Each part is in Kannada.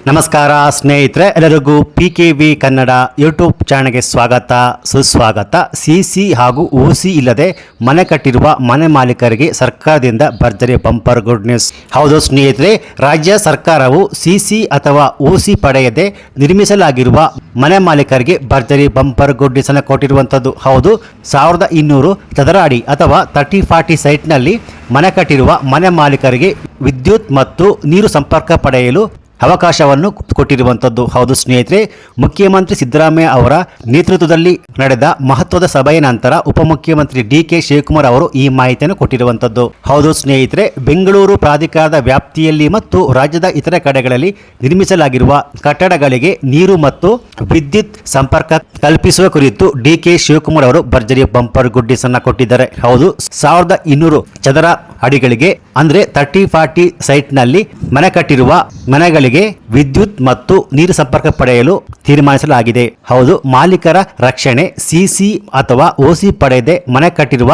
ನಮಸ್ಕಾರ ಸ್ನೇಹಿತರೆ, ಎಲ್ಲರಿಗೂ PKV ಕನ್ನಡ ಯೂಟ್ಯೂಬ್ ಚಾನಲ್ಗೆ ಸ್ವಾಗತ ಸುಸ್ವಾಗತ. ಸಿಸಿ ಹಾಗೂ ಓಸಿ ಇಲ್ಲದೆ ಮನೆ ಕಟ್ಟಿರುವ ಮನೆ ಮಾಲೀಕರಿಗೆ ಸರ್ಕಾರದಿಂದ ಭರ್ಜರಿ ಬಂಪರ್ ಗುಡ್ ನ್ಯೂಸ್. ಹೌದು ಸ್ನೇಹಿತರೆ, ರಾಜ್ಯ ಸರ್ಕಾರವು ಸಿಸಿ ಅಥವಾ ಓಸಿ ಪಡೆಯದೆ ನಿರ್ಮಿಸಲಾಗಿರುವ ಮನೆ ಮಾಲೀಕರಿಗೆ ಭರ್ಜರಿ ಬಂಪರ್ ಗುಡ್ ನ್ಯೂಸ್ ಅನ್ನು ಕೊಟ್ಟಿರುವಂಥದ್ದು. ಹೌದು, 1200 ಚದರ ಅಡಿ ಅಥವಾ 30-40 ಸೈಟ್ನಲ್ಲಿ ಮನೆ ಕಟ್ಟಿರುವ ಮನೆ ಮಾಲೀಕರಿಗೆ ವಿದ್ಯುತ್ ಮತ್ತು ನೀರು ಸಂಪರ್ಕ ಪಡೆಯಲು ಅವಕಾಶವನ್ನು ಕೊಟ್ಟಿರುವಂಥದ್ದು. ಹೌದು ಸ್ನೇಹಿತರೆ, ಮುಖ್ಯಮಂತ್ರಿ ಸಿದ್ದರಾಮಯ್ಯ ಅವರ ನೇತೃತ್ವದಲ್ಲಿ ನಡೆದ ಮಹತ್ವದ ಸಭೆಯ ನಂತರ ಉಪಮುಖ್ಯಮಂತ್ರಿ DK ಶಿವಕುಮಾರ್ ಅವರು ಈ ಮಾಹಿತಿಯನ್ನು ಕೊಟ್ಟಿರುವಂಥದ್ದು. ಹೌದು ಸ್ನೇಹಿತರೆ, ಬೆಂಗಳೂರು ಪ್ರಾಧಿಕಾರದ ವ್ಯಾಪ್ತಿಯಲ್ಲಿ ಮತ್ತು ರಾಜ್ಯದ ಇತರ ಕಡೆಗಳಲ್ಲಿ ನಿರ್ಮಿಸಲಾಗಿರುವ ಕಟ್ಟಡಗಳಿಗೆ ನೀರು ಮತ್ತು ವಿದ್ಯುತ್ ಸಂಪರ್ಕ ಕಲ್ಪಿಸುವ ಕುರಿತು DK ಶಿವಕುಮಾರ್ ಅವರು ಭರ್ಜರಿ ಬಂಪರ್ ಗುಡ್ ನ್ಯೂಸ್ ಅನ್ನು ಕೊಟ್ಟಿದ್ದಾರೆ. ಹೌದು, 1200 ಚದರ ಅಡಿಗಳಿಗೆ ಅಂದ್ರೆ 30-40 ಸೈಟ್ನಲ್ಲಿ ಮನೆ ಕಟ್ಟಿರುವ ಮನೆಗಳಿಗೆ ವಿದ್ಯುತ್ ಮತ್ತು ನೀರು ಸಂಪರ್ಕ ಪಡೆಯಲು ತೀರ್ಮಾನಿಸಲಾಗಿದೆ. ಹೌದು, ಮಾಲೀಕರ ರಕ್ಷಣೆ ಸಿಸಿ ಅಥವಾ ಓಸಿ ಪಡೆಯದೆ ಮನೆ ಕಟ್ಟಿರುವ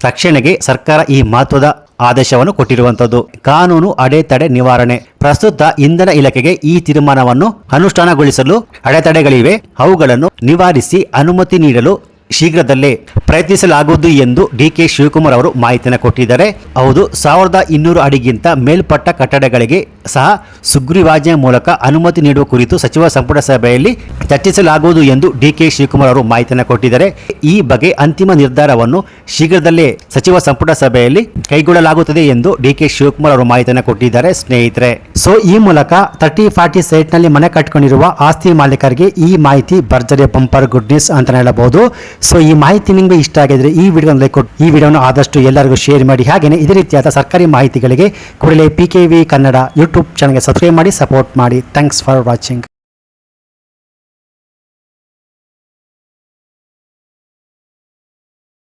ರಕ್ಷಣೆಗೆ ಸರ್ಕಾರ ಈ ಮಹತ್ವದ ಆದೇಶವನ್ನು ಕೊಟ್ಟಿರುವಂಥದ್ದು. ಕಾನೂನು ಅಡೆತಡೆ ನಿವಾರಣೆ. ಪ್ರಸ್ತುತ ಇಂಧನ ಇಲಾಖೆಗೆ ಈ ತೀರ್ಮಾನವನ್ನು ಅನುಷ್ಠಾನಗೊಳಿಸಲು ಅಡೆತಡೆಗಳಿವೆ. ಅವುಗಳನ್ನು ನಿವಾರಿಸಿ ಅನುಮತಿ ನೀಡಲು ಶೀಘ್ರದಲ್ಲೇ ಪ್ರಯತ್ನಿಸಲಾಗುವುದು ಎಂದು DK ಶಿವಕುಮಾರ್ ಅವರು ಮಾಹಿತಿಯನ್ನು ಕೊಟ್ಟಿದ್ದಾರೆ. ಹೌದು, 1200 ಅಡಿಗಿಂತ ಮೇಲ್ಪಟ್ಟ ಕಟ್ಟಡಗಳಿಗೆ ಸಹ ಸುಗ್ರೀವಾಜ್ಞೆ ಮೂಲಕ ಅನುಮತಿ ನೀಡುವ ಕುರಿತು ಸಚಿವ ಸಂಪುಟ ಸಭೆಯಲ್ಲಿ ಚರ್ಚಿಸಲಾಗುವುದು ಎಂದು DK ಶಿವಕುಮಾರ್ ಅವರು ಮಾಹಿತಿಯನ್ನು ಕೊಟ್ಟಿದ್ದಾರೆ. ಈ ಬಗ್ಗೆ ಅಂತಿಮ ನಿರ್ಧಾರವನ್ನು ಶೀಘ್ರದಲ್ಲೇ ಸಚಿವ ಸಂಪುಟ ಸಭೆಯಲ್ಲಿ ಕೈಗೊಳ್ಳಲಾಗುತ್ತದೆ ಎಂದು DK ಶಿವಕುಮಾರ್ ಅವರು ಮಾಹಿತಿಯನ್ನು ಕೊಟ್ಟಿದ್ದಾರೆ. ಸ್ನೇಹಿತರೆ, ಸೊ ಈ ಮೂಲಕ 30-40 ಸೈಟ್ನಲ್ಲಿ ಮನೆ ಕಟ್ಟಿಕೊಂಡಿರುವ ಆಸ್ತಿ ಮಾಲೀಕರಿಗೆ ಈ ಮಾಹಿತಿ ಭರ್ಜರಿ ಬಂಪರ್ ಗುಡ್ ನ್ಯೂಸ್ ಅಂತ ಹೇಳಬಹುದು. ಸೊ ಈ ಮಾಹಿತಿ ನಿಮಗೆ ಇಷ್ಟ ಆಗಿದ್ರೆ ಈ ವಿಡಿಯೋನ ಲೈಕ್ ಕೊಟ್ಟು ಈ ವಿಡಿಯೋನ ಆದಷ್ಟು ಎಲ್ಲರಿಗೂ ಶೇರ್ ಮಾಡಿ. ಹಾಗೆಯೇ ಇದೇ ರೀತಿಯಾದ ಸರ್ಕಾರಿ ಮಾಹಿತಿಗಳಿಗೆ ಕೂಡಲೇ PKV ಕನ್ನಡ ಯೂಟ್ಯೂಬ್ ಚಾನಲ್ಗೆ ಸಬ್ಸ್ಕ್ರೈಬ್ ಮಾಡಿ, ಸಪೋರ್ಟ್ ಮಾಡಿ. Thanks for watching.